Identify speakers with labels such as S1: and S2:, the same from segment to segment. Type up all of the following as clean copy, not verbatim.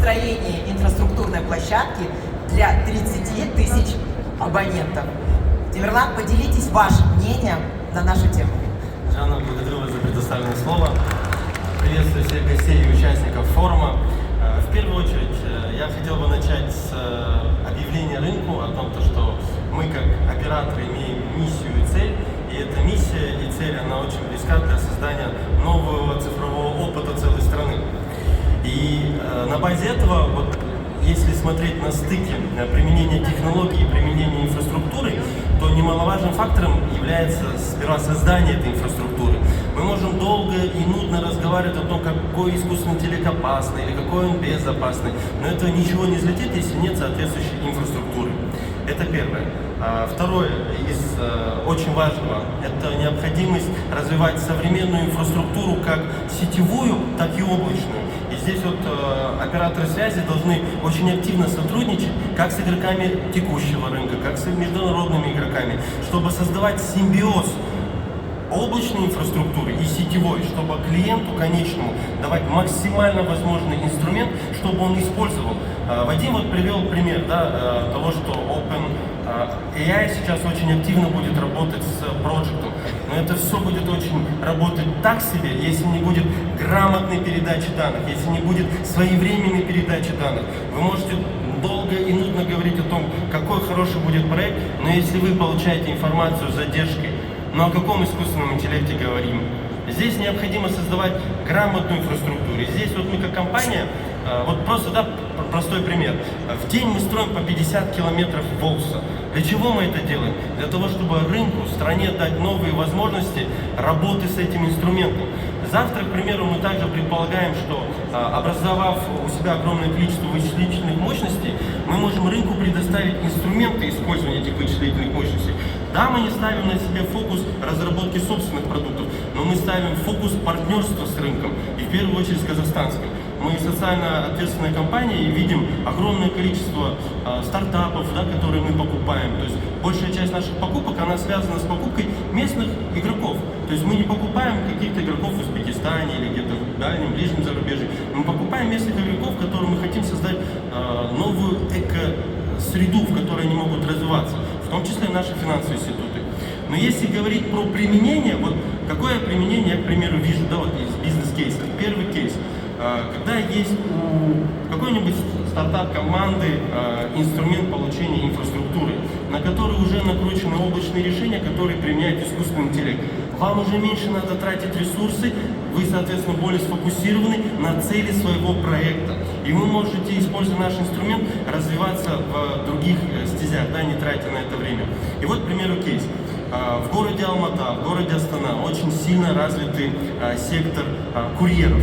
S1: построение инфраструктурной площадки для 30 тысяч абонентов. Тимерлан, поделитесь вашим мнением на нашу тему.
S2: Жанна, благодарю вас за предоставленное слово. Приветствую всех гостей и участников форума. В первую очередь я хотел бы начать с объявления рынку о том, что мы как операторы имеем миссию и цель. И эта миссия и цель, она очень близка для создания нового цифрового опыта целой страны. И на базе этого, вот, если смотреть на стыке применения технологий и применения инфраструктуры, то немаловажным фактором является сперва создание этой инфраструктуры. Мы можем долго и нудно разговаривать о том, какой искусственный интеллект опасный или какой он безопасный, но этого ничего не взлетит, если нет соответствующей инфраструктуры. Это первое. Второе из очень важного – это необходимость развивать современную инфраструктуру как сетевую, так и облачную. И здесь вот операторы связи должны очень активно сотрудничать как с игроками текущего рынка, как с международными игроками, чтобы создавать симбиоз облачной инфраструктуры и сетевой, чтобы клиенту конечному давать максимально возможный инструмент, чтобы он использовал. Вадим вот привел пример, да, того, что OpenAI сейчас очень активно будет работать с проектом, но это все будет очень работать так себе, если не будет грамотной передачи данных, если не будет своевременной передачи данных. Вы можете долго и нудно говорить о том, какой хороший будет проект, но если вы получаете информацию с задержкой, но о каком искусственном интеллекте говорим? Здесь необходимо создавать грамотную инфраструктуру. И здесь вот мы как компания, вот просто, да, простой пример. В день мы строим по 50 километров волса. Для чего мы это делаем? Для того, чтобы рынку, стране дать новые возможности работы с этим инструментом. Завтра, к примеру, мы также предполагаем, что образовав у себя огромное количество вычислительных мощностей, мы можем рынку предоставить инструменты использования этих вычислительных мощностей. Да, мы не ставим на себе фокус разработки собственных продуктов, но мы ставим фокус партнерства с рынком, и в первую очередь с казахстанским. Мы социально ответственная компания и видим огромное количество стартапов, да, которые мы покупаем. То есть большая часть наших покупок, она связана с покупкой местных игроков. То есть мы не покупаем каких-то игроков в Узбекистане или где-то в дальнем, ближнем зарубежье. Мы покупаем местных игроков, которым мы хотим создать новую эко-среду, в которой они могут развиваться, в том числе наши финансовые институты. Но если говорить про применение, вот какое применение я, к примеру, вижу, да, вот из бизнес-кейса. Первый кейс. Когда есть у какой-нибудь стартап-команды инструмент получения инфраструктуры, на который уже накручены облачные решения, которые применяют искусственный интеллект. Вам уже меньше надо тратить ресурсы, вы, соответственно, более сфокусированы на цели своего проекта. И вы можете, используя наш инструмент, развиваться в других стезях, да, не тратя на это время. И вот, к примеру, кейс. В городе Алмата, в городе Астана очень сильно развитый сектор курьеров.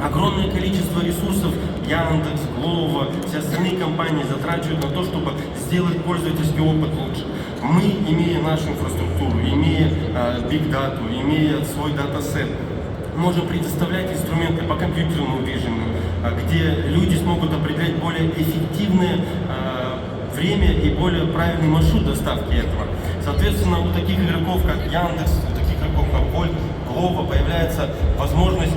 S2: Огромное количество ресурсов Яндекс, Глова, все остальные компании затрачивают на то, чтобы сделать пользовательский опыт лучше. Мы, имея нашу инфраструктуру, имея Big Data, имея свой датасет, можем предоставлять инструменты по компьютерному движению, где люди смогут определять более эффективное время и более правильный маршрут доставки этого. Соответственно, у таких игроков, как Яндекс, у таких игроков, как Volt, Глова, появляется возможность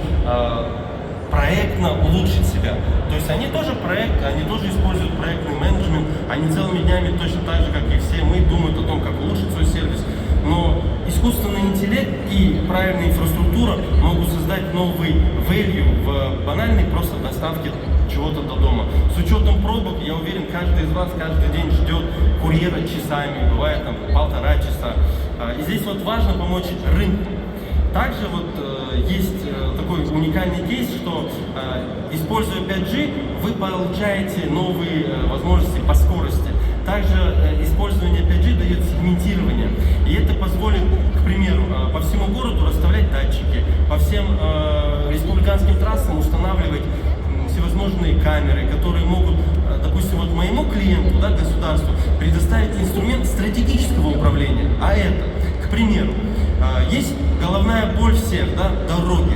S2: проектно улучшить себя. То есть они тоже проект, они тоже используют проектный менеджмент, они целыми днями точно так же, как и все мы, думают о том, как улучшить свой сервис. Но искусственный интеллект и правильная инфраструктура могут создать новый value в банальной просто доставке чего-то до дома. С учетом пробок, я уверен, каждый из вас каждый день ждет курьера часами, бывает там 1,5 часа. И здесь вот важно помочь рынку. Также вот есть такой уникальный кейс, что используя 5G, вы получаете новые возможности по скорости. Также использование 5G дает сегментирование. И это позволит, к примеру, по всему городу расставлять датчики, по всем республиканским трассам устанавливать всевозможные камеры, которые могут, допустим, вот моему клиенту, да, государству, предоставить инструмент стратегического управления. А это, к примеру, есть головная боль всех, да, дороги.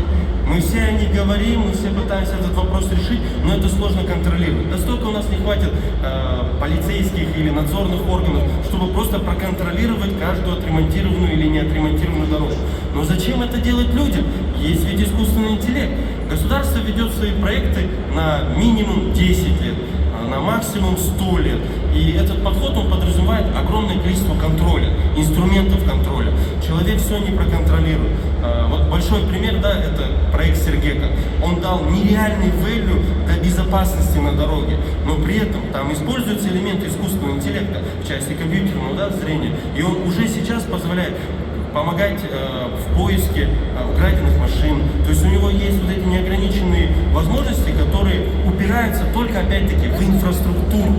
S2: Мы все о них говорим, мы все пытаемся этот вопрос решить, но это сложно контролировать. Настолько у нас не хватит полицейских или надзорных органов, чтобы просто проконтролировать каждую отремонтированную или не отремонтированную дорогу. Но зачем это делать людям? Есть ведь искусственный интеллект. Государство ведет свои проекты на минимум 10 лет, на максимум 100 лет. И этот подход, он подразумевает огромное количество контроля, инструментов контроля. Человек все не проконтролирует. Вот большой пример, да, это проект Сергека. Он дал нереальный value для безопасности на дороге, но при этом там используются элементы искусственного интеллекта в части компьютерного, да, зрения, и он уже сейчас позволяет помогать в поиске украденных машин. То есть у него есть вот эти неограниченные возможности, которые упираются только, опять-таки, в инфраструктуру.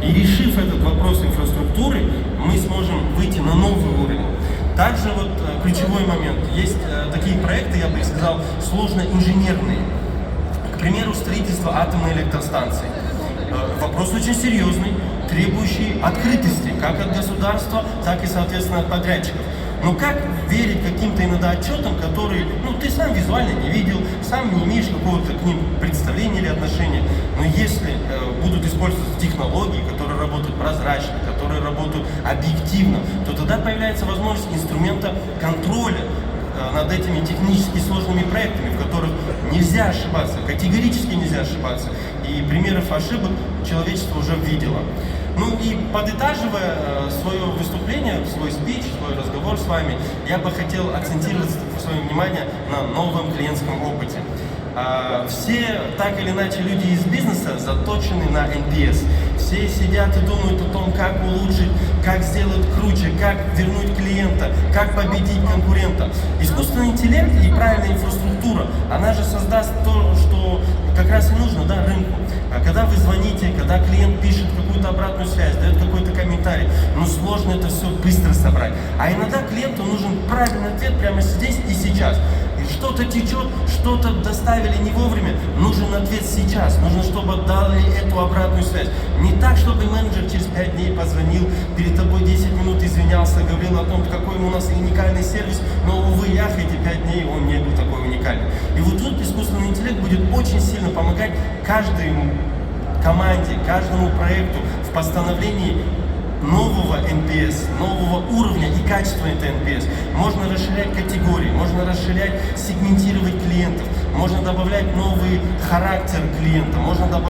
S2: И решив этот вопрос инфраструктуры, мы сможем выйти на новый уровень. Также вот ключевой момент. Есть такие проекты, я бы их сказал, сложно-инженерные. К примеру, строительство атомной электростанции. Вопрос очень серьезный, требующий открытости, как от государства, так и, соответственно, от подрядчиков. Но как верить каким-то иногда отчетам, которые, ты сам визуально не видел, сам не имеешь какого-то к ним представления или отношения. Но если будут использоваться технологии, которые работают прозрачно, которые работают объективно, то тогда появляется возможность инструмента контроля над этими технически сложными проектами, в которых нельзя ошибаться, категорически нельзя ошибаться. И примеров ошибок человечество уже видело. Ну и подытаживая свое выступление, свой спич, свой разговор с вами, я бы хотел акцентировать свое внимание на новом клиентском опыте. Все, так или иначе, люди из бизнеса заточены на NPS. Все сидят и думают о том, как улучшить, как сделать круче, как вернуть клиента, как победить конкурента. Искусственный интеллект и правильная инфраструктура, она же создаст то, что как раз и нужно, да, рынку. Когда вы звоните, когда клиент пишет какую-то обратную связь, дает какой-то комментарий, сложно это все быстро собрать. А иногда клиенту нужен правильный ответ прямо здесь и сейчас. И что-то течет, что-то доставили не вовремя, нужен ответ сейчас. Нужно, чтобы дали эту обратную связь. Не так, чтобы менеджер через 5 дней позвонил, перед тобой 10 минут извинялся, говорил о том, какой у нас уникальный сервис, но, увы, ях, эти 5 дней он не был такой уникальный. И вот тут искусственный интеллект будет очень сильно помогать каждой команде, каждому проекту в постановлении нового NPS, нового уровня и качества этой NPS. Можно расширять категории, можно расширять, сегментировать клиентов, можно добавлять новый характер клиента, можно добавлять